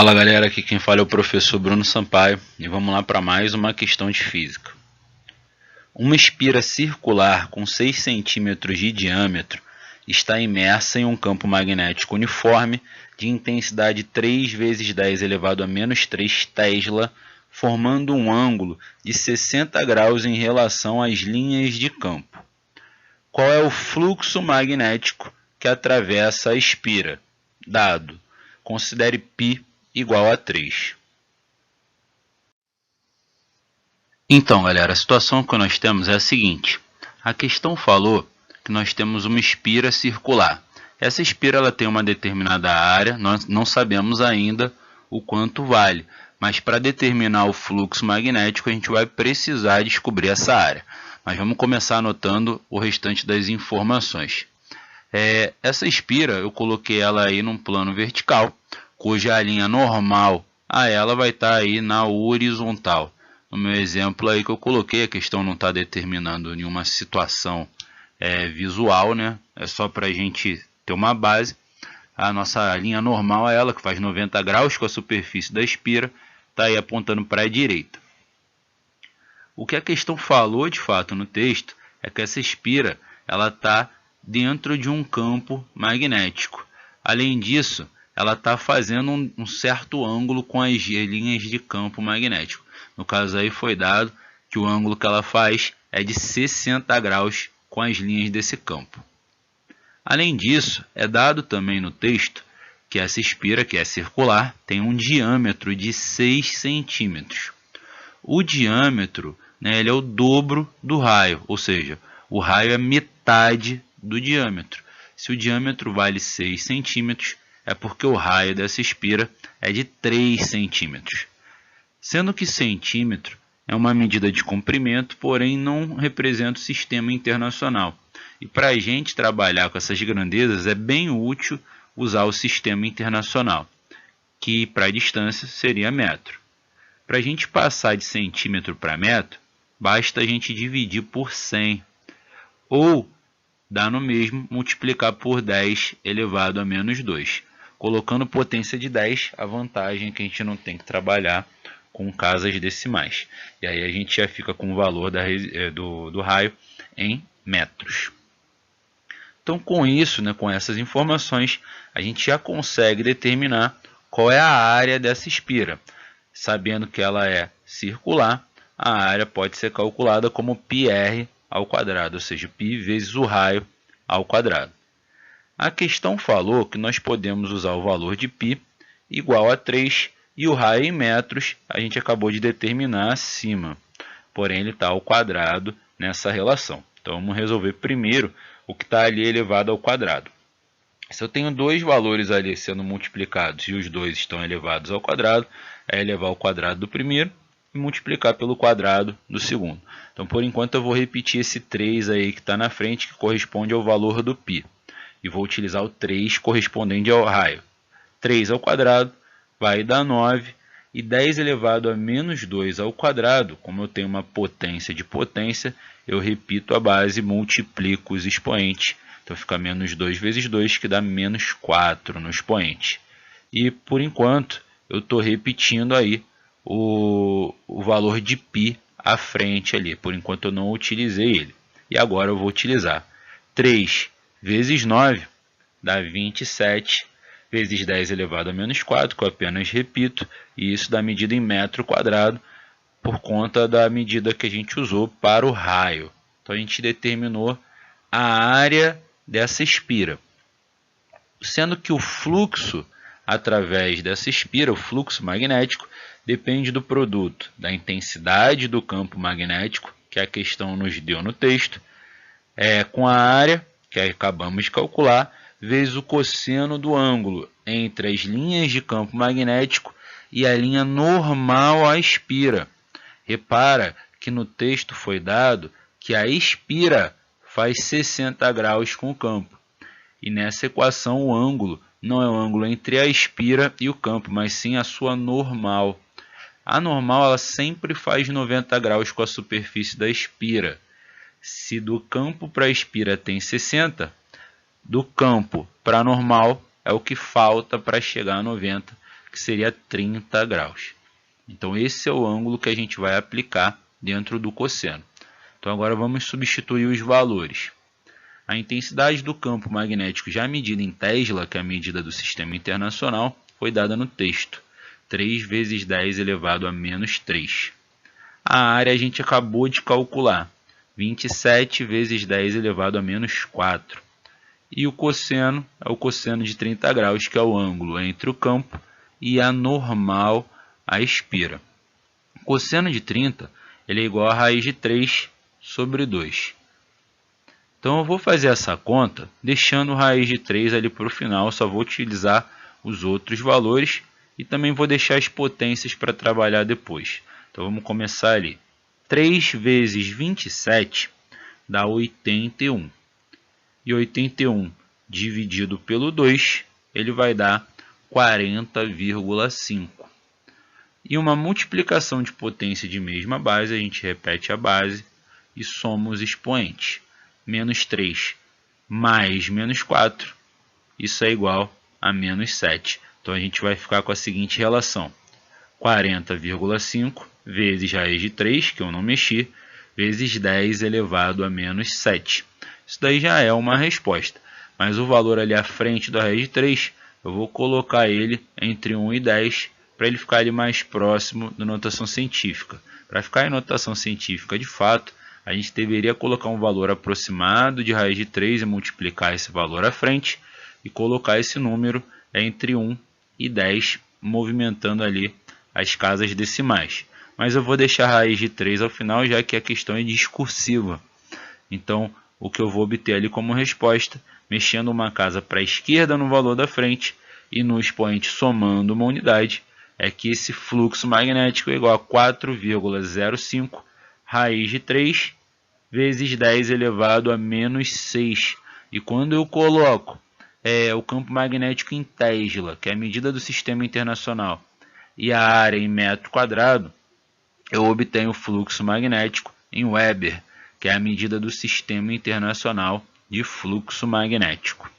Fala galera, aqui quem fala é o professor Bruno Sampaio e vamos lá para mais uma questão de física. Uma espira circular com 6 centímetros de diâmetro está imersa em um campo magnético uniforme de intensidade 3 vezes 10 elevado a menos 3 Tesla, formando um ângulo de 60 graus em relação às linhas de campo. Qual é o fluxo magnético que atravessa a espira? Dado. Considere π igual a 3. Então, galera, a situação que nós temos é a seguinte. A questão falou que nós temos uma espira circular. Essa espira ela tem uma determinada área, nós não sabemos ainda o quanto vale. Mas para determinar o fluxo magnético, a gente vai precisar descobrir essa área. Mas vamos começar anotando o restante das informações. Essa espira, eu coloquei ela aí num plano vertical, cuja linha normal a ela vai estar aí na horizontal. No meu exemplo aí que eu coloquei, a questão não está determinando nenhuma situação visual, né? É só para a gente ter uma base. A nossa linha normal é ela, que faz 90 graus com a superfície da espira, está aí apontando para a direita. O que a questão falou de fato no texto é que essa espira ela está dentro de um campo magnético. Além disso, ela está fazendo um certo ângulo com as linhas de campo magnético. No caso aí foi dado que o ângulo que ela faz é de 60 graus com as linhas desse campo. Além disso, é dado também no texto que essa espira, que é circular, tem um diâmetro de 6 centímetros. O diâmetro, ele é o dobro do raio, ou seja, o raio é metade do diâmetro. Se o diâmetro vale 6 centímetros, é porque o raio dessa espira é de 3 centímetros. Sendo que centímetro é uma medida de comprimento, porém não representa o sistema internacional. E para a gente trabalhar com essas grandezas é bem útil usar o sistema internacional, que para a distância seria metro. Para a gente passar de centímetro para metro, basta a gente dividir por 100, ou dá no mesmo multiplicar por 10 elevado a menos 2. Colocando potência de 10, a vantagem é que a gente não tem que trabalhar com casas decimais. E aí a gente já fica com o valor do raio em metros. Então com isso, com essas informações, a gente já consegue determinar qual é a área dessa espira. Sabendo que ela é circular, a área pode ser calculada como πr ao quadrado, ou seja, π vezes o raio ao quadrado. A questão falou que nós podemos usar o valor de π igual a 3 e o raio em metros a gente acabou de determinar acima. Porém, ele está ao quadrado nessa relação. Então, vamos resolver primeiro o que está ali elevado ao quadrado. Se eu tenho dois valores ali sendo multiplicados e os dois estão elevados ao quadrado, é elevar ao quadrado do primeiro e multiplicar pelo quadrado do segundo. Então, por enquanto, eu vou repetir esse 3 aí que está na frente, que corresponde ao valor do π. E vou utilizar o 3 correspondente ao raio. 3 ao quadrado vai dar 9. E 10 elevado a menos 2 ao quadrado, como eu tenho uma potência de potência, eu repito a base e multiplico os expoentes. Então, fica menos 2 vezes 2, que dá menos 4 no expoente. E, por enquanto, eu estou repetindo aí o valor de π à frente ali. Por enquanto, eu não utilizei ele. E agora eu vou utilizar 3 vezes 9 dá 27, vezes 10 elevado a menos 4, que eu apenas repito, e isso dá medida em metro quadrado, por conta da medida que a gente usou para o raio. Então, a gente determinou a área dessa espira. Sendo que o fluxo através dessa espira, o fluxo magnético, depende do produto da intensidade do campo magnético, que a questão nos deu no texto, com a área, que acabamos de calcular, vezes o cosseno do ângulo entre as linhas de campo magnético e a linha normal à espira. Repara que no texto foi dado que a espira faz 60 graus com o campo. E nessa equação o ângulo não é o ângulo entre a espira e o campo, mas sim a sua normal. A normal ela sempre faz 90 graus com a superfície da espira. Se do campo para a espira tem 60, do campo para a normal é o que falta para chegar a 90, que seria 30 graus. Então esse é o ângulo que a gente vai aplicar dentro do cosseno. Então agora vamos substituir os valores. A intensidade do campo magnético já medida em Tesla, que é a medida do Sistema Internacional, foi dada no texto. 3 vezes 10 elevado a menos 3. A área a gente acabou de calcular. 27 vezes 10 elevado a menos 4. E o cosseno é o cosseno de 30 graus, que é o ângulo entre o campo e a normal, a espira. O cosseno de 30 ele é igual a raiz de 3 sobre 2. Então eu vou fazer essa conta deixando raiz de 3 ali para o final, só vou utilizar os outros valores e também vou deixar as potências para trabalhar depois. Então vamos começar ali. 3 vezes 27 dá 81. E 81 dividido pelo 2, ele vai dar 40,5. E uma multiplicação de potência de mesma base, a gente repete a base e soma os expoentes. Menos 3 mais menos 4, isso é igual a menos 7. Então a gente vai ficar com a seguinte relação. 40,5 vezes raiz de 3, que eu não mexi, vezes 10 elevado a menos 7. Isso daí já é uma resposta. Mas o valor ali à frente da raiz de 3, eu vou colocar ele entre 1 e 10, para ele ficar ali mais próximo da notação científica. Para ficar em notação científica de fato, a gente deveria colocar um valor aproximado de raiz de 3 e multiplicar esse valor à frente, e colocar esse número entre 1 e 10, movimentando ali as casas decimais. Mas eu vou deixar a raiz de 3 ao final, já que a questão é discursiva. Então, o que eu vou obter ali como resposta, mexendo uma casa para a esquerda no valor da frente e no expoente somando uma unidade, é que esse fluxo magnético é igual a 4,05 raiz de 3 vezes 10 elevado a menos 6. E quando eu coloco o campo magnético em Tesla, que é a medida do Sistema Internacional, e a área em metro quadrado, eu obtenho o fluxo magnético em Weber, que é a medida do Sistema Internacional de Fluxo Magnético.